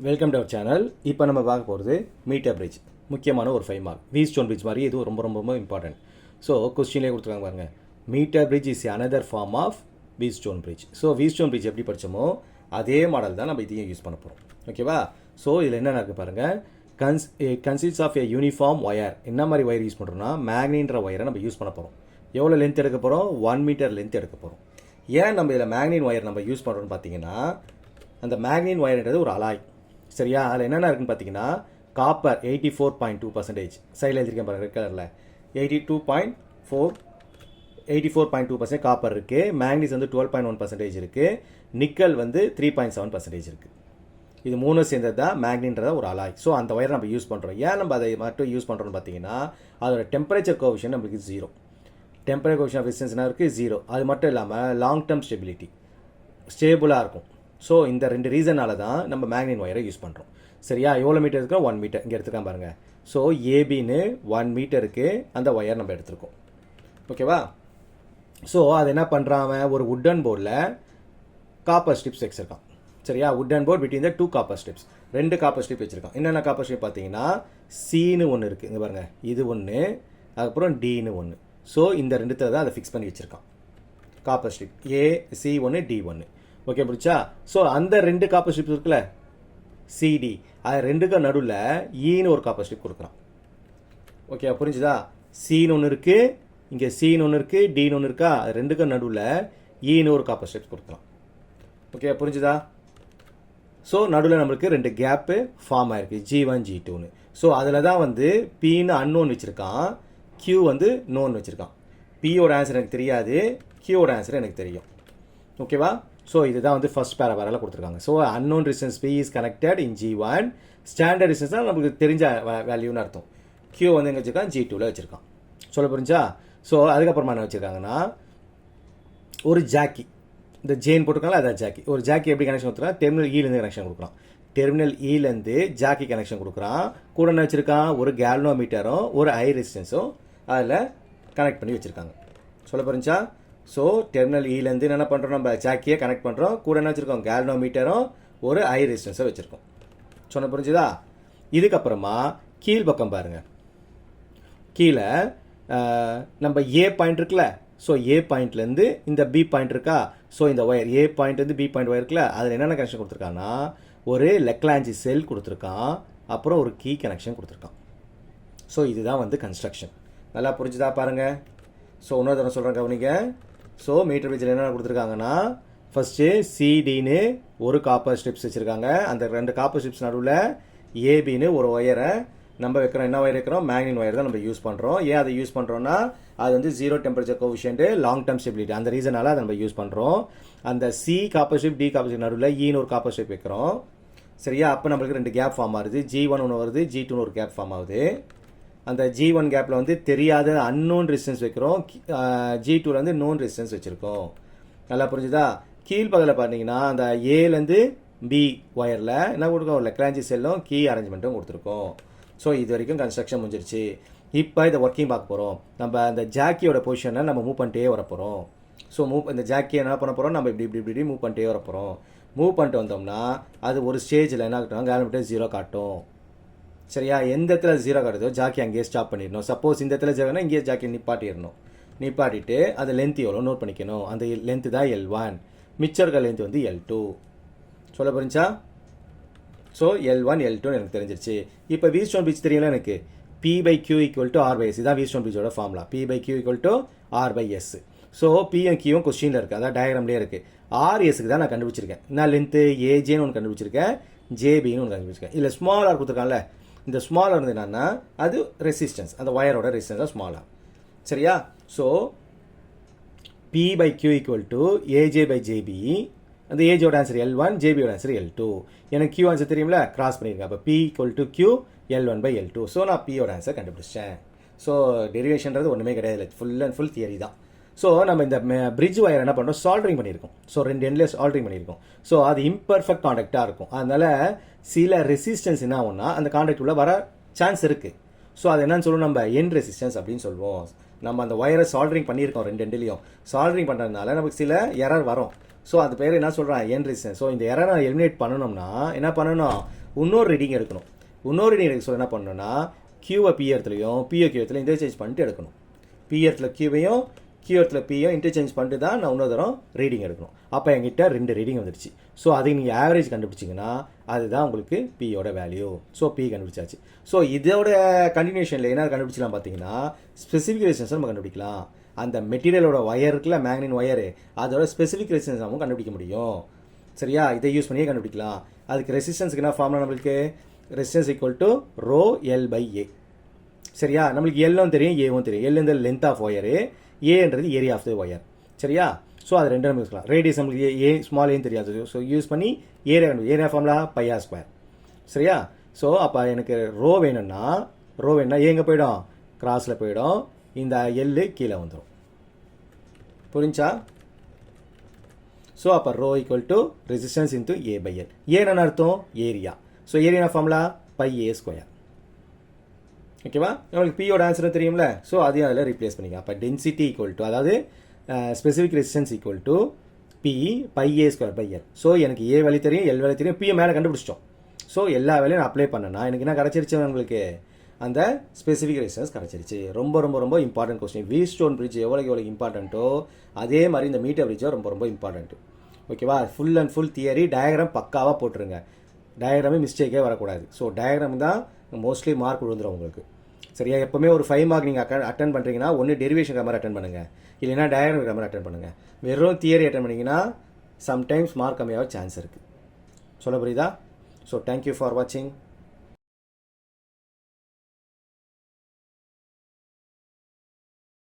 Welcome to our channel. இப்போ நம்ம பார்க்க போகிறது மீட்டர் பிரிட்ஜ். முக்கியமான ஒரு 5 மார்க் வீ ஸ்டோன் பிரிட்ஜ் மாதிரி இது ரொம்ப ரொம்ப ரொம்ப இம்பார்ட்டன்ட். ஸோ கொஸ்டின்லேயே கொடுத்துருக்காங்க பாருங்கள். Metre bridge is another form of Wheatstone bridge. So Wheatstone bridge எப்படி படித்தோமோ அதே மாடல் தான் நம்ம இதையும் யூஸ் பண்ண போகிறோம். ஓகேவா? ஸோ இதில் என்னென்ன இருக்குது பாருங்கள். Consist of a uniform wire. என்ன மாதிரி ஒயர் யூஸ் பண்ணுறோம்னா மேக்னின்ற ஒயரை நம்ம யூஸ் பண்ண போகிறோம். எவ்வளோ லென்த் எடுக்க போகிறோம்? 1 மீட்டர் லென்த் எடுக்க போகிறோம். ஏன் நம்ம இதில் மேக்னின் ஒயர் நம்ம யூஸ் பண்ணுறோம்னு பார்த்தீங்கன்னா, அந்த மேக்னின் ஒயர்ன்றது ஒரு அலாய். சரியா? அதில் என்னென்ன இருக்குன்னு பார்த்தீங்கன்னா, காப்பர் 84.2%. சைடில் எழுதிருக்கேன் பாருங்கள் ரெட் கலரில். 84.2% காப்பர் இருக்குது. மேக்னீஸ் வந்து 12.1% இருக்குது. நிக்கல் வந்து 3.7% இருக்குது. இது மூணு சேர்ந்தது தான் மேக்னின்றத ஒரு அலாய். ஸோ அந்த ஒயர் நம்ம யூஸ் பண்ணுறோம். ஏன் நம்ம அதை மட்டும் யூஸ் பண்ணுறோம்னு பார்த்தீங்கன்னா, அதோட டெம்பரேச்சர் கோஎஃபிஷியன்ட் நம்மளுக்கு 0. டெம்பரேச்சர் கோஎஃபிஷியன்ட் ஆஃப் ரெசிஸ்டன்ஸ் என்ன இருக்குது? 0. அது மட்டும் இல்லாமல் லாங் டேர்ம் ஸ்டெபிலிட்டி, ஸ்டேபிளாக இருக்கும். ஸோ இந்த ரெண்டு ரீசனால தான் நம்ம மேக்னின் ஒயரை யூஸ் பண்ணுறோம். சரியா? எவ்வளோ மீட்டர் இருக்கோம்? 1 மீட்டர். இங்கே எடுத்துக்காம பாருங்கள். ஸோ ஏபின்னு 1 மீட்டருக்கு அந்த ஒயர் நம்ம எடுத்துருக்கோம். ஓகேவா? ஸோ அது என்ன பண்ணுறான்? ஒரு வுட்டன் போர்டில் காப்பர் ஸ்ட்ரிப்ஸ் வச்சுருக்கான். சரியா? Wooden board between the 2 copper strips. 2 copper strip வச்சுருக்கான். என்னென்ன காப்பர் ஸ்ட்ரிப் பார்த்தீங்கன்னா, சின்னு ஒன்று இருக்குது. இங்கே பாருங்கள், இது ஒன்று, அதுக்கப்புறம் டின்னு ஒன்று. ஸோ இந்த ரெண்டுத்தில் தான் அதை ஃபிக்ஸ் பண்ணி வச்சுருக்கான். காப்பர் ஸ்ட்ரிப் ஏ, சி ஒன்று, டி ஒன்று. ஓகே, புரிச்சா? ஸோ அந்த 2 காப்பர் ஸ்ட்ரிப்ஸ் இருக்குல்ல, சிடி, அது ரெண்டுக்கும் நடுவில் ஈன்னு ஒரு காப்பர் ஸ்ட்ரிப் கொடுக்குறான். ஓகே, புரிஞ்சுதா? சின்னு ஒன்று இருக்குது, இங்கே சின்னு ஒன்று இருக்குது, டின்னு ஒன்று இருக்கா? அது ரெண்டுக்கும் நடுவில் ஈன்னு ஒரு காப்பர் ஸ்ட்ரிப் கொடுக்குறான். ஓகே, புரிஞ்சுதா? ஸோ நடுவில் நம்மளுக்கு 2 கேப்பு ஃபார்ம் ஆயிருக்கு, G1 G2ன்னு. ஸோ அதில் தான் வந்து பின்னு அன்னோன் வச்சுருக்கான், கியூ வந்து நோன் வச்சுருக்கான். பியோட ஆன்சர் எனக்கு தெரியாது, கியூவோட ஆன்சர் எனக்கு தெரியும். ஓகேவா? ஸோ இதுதான் வந்து ஃபர்ஸ்ட் பேராகிராஃபில் கொடுத்துருக்காங்க. So unknown resistance P is connected in G1. Standard resistance நமக்கு தெரிஞ்ச வேல்யூன்னு அர்த்தம். கியூ வந்து எங்கே வச்சுருக்கான்? G2ல் வச்சுருக்கான். சொல்ல புரிஞ்சா? ஸோ அதுக்கப்புறமா என்ன வச்சுருக்காங்கன்னா, ஒரு ஜாக்கி, இந்த ஜெயின் போட்டிருக்காங்களா, அதான் ஜாக்கி. ஒரு ஜாக்கி எப்படி கனெக்ஷன் கொடுத்துருக்கான்? டெர்மினல் ஈலேருந்து கனெக்ஷன் கொடுக்குறான். டெர்மினல் ஈலேருந்து ஜாக்கி கனெக்ஷன் கொடுக்குறான். கூட என்ன வச்சுருக்கான்? ஒரு கேல்னோமீட்டரும் ஒரு ஐ ரெசிஸ்டன்ஸும் அதில் கனெக்ட் பண்ணி வச்சுருக்காங்க. சொல்ல புரிஞ்சா? ஸோ டெர்மினல் ஈலேருந்து என்ன பண்ணுறோம்? நம்ம ஜாக்கியை கனெக்ட் பண்ணுறோம். கூட என்ன வச்சுருக்கோம்? கேல்னோமீட்டரும் ஒரு ஐ ரெசிஸ்டன்ஸை வச்சுருக்கோம். சொன்ன புரிஞ்சுதா? இதுக்கப்புறமா கீழ் பக்கம் பாருங்கள். கீழே நம்ம ஏ பாயிண்ட் இருக்குல்ல, ஸோ ஏ பாயிண்ட்லேருந்து இந்த பி பாயிண்ட் இருக்கா? ஸோ இந்த ஒயர் ஏ பாயிண்ட்லேருந்து பி பாயிண்ட் ஒயர் இருக்குல்ல, அதில் என்னென்ன கனெக்ஷன் கொடுத்துருக்கான்னா, ஒரு லெக்லாஞ்சி செல் கொடுத்துருக்கான், அப்புறம் ஒரு கீ கனெக்ஷன் கொடுத்துருக்கான். ஸோ இதுதான் வந்து கன்ஸ்ட்ரக்ஷன். நல்லா புரிஞ்சுதா பாருங்கள். ஸோ இன்னொரு தடவை சொல்கிறேன், கவனிங்க. ஸோ மீட்டர் பிரிட்ஜில் என்னென்ன கொடுத்துருக்காங்கன்னா, ஃபஸ்ட்டு சிடின்னு ஒரு காப்பர் ஸ்ட்ரிப்ஸ் வச்சுருக்காங்க. அந்த 2 காப்பர் ஸ்ட்ரிப்ஸ் நடுவில் ஏபின்னு ஒரு ஒயரை நம்ம வைக்கிறோம். என்ன ஒயர் வைக்கிறோம்? மேக்னின் ஒயர் தான் நம்ம யூஸ் பண்ணுறோம். ஏன் அதை யூஸ் பண்ணுறோன்னா, அது வந்து 0 temperature coefficient, long term stability, அந்த ரீசனால அதை நம்ம யூஸ் பண்ணுறோம். அந்த C copper strip, D copper strip நடுவில் ஈன்னு ஒரு காப்பர் ஸ்ட்ரிப் வைக்கிறோம். சரியா? அப்போ நம்மளுக்கு 2 கேப் ஃபார்ம் ஆகுது. G1 ஒன்று வருது, G2 ஒரு கேப் ஃபார்ம் ஆகுது. அந்த G1 கேப்பில் வந்து தெரியாத அன்னோன் ரெசிஸ்டன்ஸ் வைக்கிறோம். G2ல வந்து நோன் ரெசிஸ்டன்ஸ் வச்சுருக்கோம். நல்லா புரிஞ்சுதா? கீழ்பகுதியில் பார்த்தீங்கன்னா, அந்த ஏலேருந்து பி ஒயரில் என்ன கொடுக்கோம்? லெக்லாஞ்சி செல்லும் கீ அரேஞ்ச்மெண்ட்டும் கொடுத்துருக்கோம். ஸோ இது வரைக்கும் கன்ஸ்ட்ரக்ஷன் முடிஞ்சிருச்சு. இப்போ இதை ஒர்க்கிங் பார்க்க போகிறோம். நம்ம அந்த ஜாக்கியோட பொசிஷனை நம்ம மூவ் பண்ணிட்டே வர போகிறோம். ஸோ இந்த ஜாக்கியை என்ன பண்ண போகிறோம்? நம்ம இப்படி மூவ் பண்ணிட்டே வர போகிறோம். மூவ் பண்ணிட்டு வந்தோம்னா அது ஒரு ஸ்டேஜில் என்ன ஆகட்டும்? கேல்னோமீட்டர் 0 காட்டும். சரியா? எந்த இடத்துல 0 காட்டுதோ ஜாக்கி அங்கேயே ஸ்டாப் பண்ணிடணும். சப்போஸ் இந்த இடத்துல 0னா இங்கேயே ஜாக்கி நிப்பாட்டிடணும். நிப்பாட்டிட்டு அந்த லென்த் எவ்வளோ நோட் பண்ணிக்கணும். அந்த லென்த்து தான் L1, மிச்சம் இருக்க லென்த் வந்து L2. சொல்ல புரிஞ்சா? ஸோ L1 L2 எனக்கு தெரிஞ்சிருச்சு. இப்போ வீ ஸ்டோன் பிரிட்ஜ் தெரியுங்களா எனக்கு? P/Q = R/S. இதுதான் வீ stone பிரிட்ஜோட formula. P/Q = R/S. So பியும் கியூவும் கொஸ்டினில் இருக்குது, அதான் டயக்ராம்லேயே இருக்குது. RSக்கு தான் நான் கண்டுபிடிச்சிருக்கேன். நான் லென்த்து ஏஜேன்னு ஒன்று கண்டுபிடிச்சிருக்கேன், ஜேபின்னு ஒன்று கண்டுபிடிச்சிருக்கேன். இல்லை ஸ்மால் ஆர் கொடுத்துருக்கான்ல, இந்த ஸ்மால் ஆர் வந்து என்னன்னா அது ரெசிஸ்டன்ஸ், அந்த ஒயரோட ரெசிஸ்டன்ஸ் தான் ஸ்மால் ஆர். சரியா? So P/Q = AJ/JB. அந்த ஏஜோட ஆன்சர் L1, ஜேபியோட ஆன்சர் L2. எனக்கு Q ஆன்சர் தெரியும்ல, கிராஸ் பண்ணியிருக்கேன். அப்போ P = Q, L1/L2. ஸோ நான் பியோட ஆன்சர் கண்டுபிடிச்சேன். ஸோ டெரிவேஷன்றது ஒன்றுமே கிடையாது, ஃபுல் அண்ட் ஃபுல் தியரி தான். ஸோ நம்ம இந்த பிரிட்ஜ் ஒயர் என்ன பண்ணுறோம்? சால்டரிங் பண்ணியிருக்கோம். ஸோ 2 எண்ட்லேயே சால்டரிங் பண்ணியிருக்கோம். ஸோ அது இம்பர்ஃபெக்ட் காண்டாக்டாக இருக்கும். அதனால் சில ரெசிஸ்டன்ஸ் என்ன ஆகும்னா அந்த காண்டாக்ட் உள்ள வர சான்ஸ் இருக்குது. ஸோ அது என்னன்னு சொல்லுவோம்? நம்ம எண்ட் ரெசிஸ்டன்ஸ் அப்படின்னு சொல்லுவோம். நம்ம அந்த ஒயரை சால்டரிங் பண்ணியிருக்கோம் 2 எண்ட்லேயும். சால்டரிங் பண்ணுறதுனால நமக்கு சில எரர் வரும். ஸோ அது பேர் என்ன சொல்கிறான்? End resistance. ஸோ இந்த எரரை எலிமினேட் பண்ணணும்னா என்ன பண்ணணும்? இன்னொரு ரீடிங் எடுக்கணும். இன்னொரு ரீடிங் எடுக்க சொல்ல என்ன பண்ணணும்னா கியூவை பி இடத்துலையும் பிஓ கியூ இடத்துல இன்டர்சேஞ்ச் பண்ணிட்டு எடுக்கணும். பி இடத்துல கியூவையும் கியூ இடத்துல பியும் இன்டர்சேஞ்ச் பண்ணிட்டு தான் நான் இன்னொரு தரம் ரீடிங் எடுக்கணும். அப்போ என்கிட்ட 2 ரீடிங் வந்துடுச்சு. ஸோ அதுக்கு நீங்கள் ஆவரேஜ் கண்டுபிடிச்சிங்கன்னா அதுதான் உங்களுக்கு பியோட வேல்யூ. ஸோ பி கண்டுபிடிச்சாச்சு. ஸோ இதோட கண்டினியூஷனில் என்ன கண்டுபிடிச்சலாம் பார்த்தீங்கன்னா ஸ்பெசிஃபிக் ரெசிஸ்டன்ஸ் நம்ம கண்டுபிடிக்கலாம். அந்த மெட்டீரியலோட ஒயர் இருக்குல்ல, மேக்னின் ஒயரு, அதோட ஸ்பெசிஃபிக் ரெசிஸ்டன்ஸ் நம்ம கண்டுபிடிக்க முடியும். சரியா? இதை யூஸ் பண்ணியே கண்டுபிடிக்கலாம். அதுக்கு ரெசிஸ்டன்ஸுக்கு என்ன ஃபார்முலா நம்மளுக்கு? Resistance equal to rho L by A. சரியா? நம்மளுக்கு எல்லும் தெரியும், ஏவும் தெரியும். எல் இந்த லென்த் ஆஃப் ஒயரு, ஏன்றது ஏரியா ஆஃப் த ஒயர். சரியா? ஸோ அது ரெண்டு நம்ம யூஸ் பண்ணலாம். ரேடியஸ் நம்மளுக்கு ஏ ஸ்மால் ஏன்னு தெரியாது. ஸோ யூஸ் பண்ணி ஏரியா ஃபார்முலா பையா ஸ்கொயர். சரியா? ஸோ அப்போ எனக்கு ரோ வேணும்னா ஏ எங்கே போயிடும்? கிராஸில் போயிடும். இந்த எல்லு கீழே வந்துடும். புரிஞ்சா? ஸோ அப்போ rho equal to resistance into A by L. ஏன்னு அர்த்தம்? Area. So area formula pi A square. ஓகேவா? நம்மளுக்கு பியோட ஆன்சர் தெரியும்ல. ஸோ அதையும் அதில் ரீப்ளேஸ் பண்ணிக்கலாம். அப்போ டென்சிட்டி ஈக்குவல் டு, அதாவது specific resistance equal to P by A square by L. So எனக்கு ஏ வேல்யூ தெரியும், எல் வேல்யூ தெரியும், பியை மேலே கண்டுபிடிச்சிட்டோம். ஸோ எல்லா வேலையும் நான் அப்ளை பண்ணேன்னா எனக்கு என்ன கிடச்சிருச்சு? உங்களுக்கு அந்த ஸ்பெசிஃபிக் ரெசிஸ்டன்ஸ் கிடச்சிருச்சு. ரொம்ப ரொம்ப ரொம்ப இம்பார்ட்டன்ட் கொஸ்டின். வீ ஸ்டோன் பிரிட்ஜ் எவ்வளோ இம்பார்ட்டண்ட்டோ அதே மாதிரி இந்த மீட்டர் பிரிட்ஜும் ரொம்ப ரொம்ப இம்பார்ட்டன்ட்டு. ஓகேவா? Full and full theory, diagram பக்காவாக போட்டுருங்க. டயக்ராமே மிஸ்டேக்கே வரக்கூடாது. ஸோ டயக்ராம் தான் மோஸ்ட்லி மார்க் விழுந்துடும் உங்களுக்கு. சரியா? எப்போவுமே ஒரு 5 மார்க் நீங்கள் அட்டன் பண்ணுறீங்கன்னா ஒன்று டெரிவேஷன் மாதிரி அட்டன் பண்ணுங்கள், இல்லைன்னா டயக்ராம் மாதிரி அட்டன் பண்ணுங்கள். வெறும் தியரி அட்டன் பண்ணிங்கன்னா சம்டைம்ஸ் மார்க் கம்மியாக சான்ஸ் இருக்குது. சொல்ல புரியுதா? ஸோ தேங்க்யூ ஃபார் வாட்சிங்.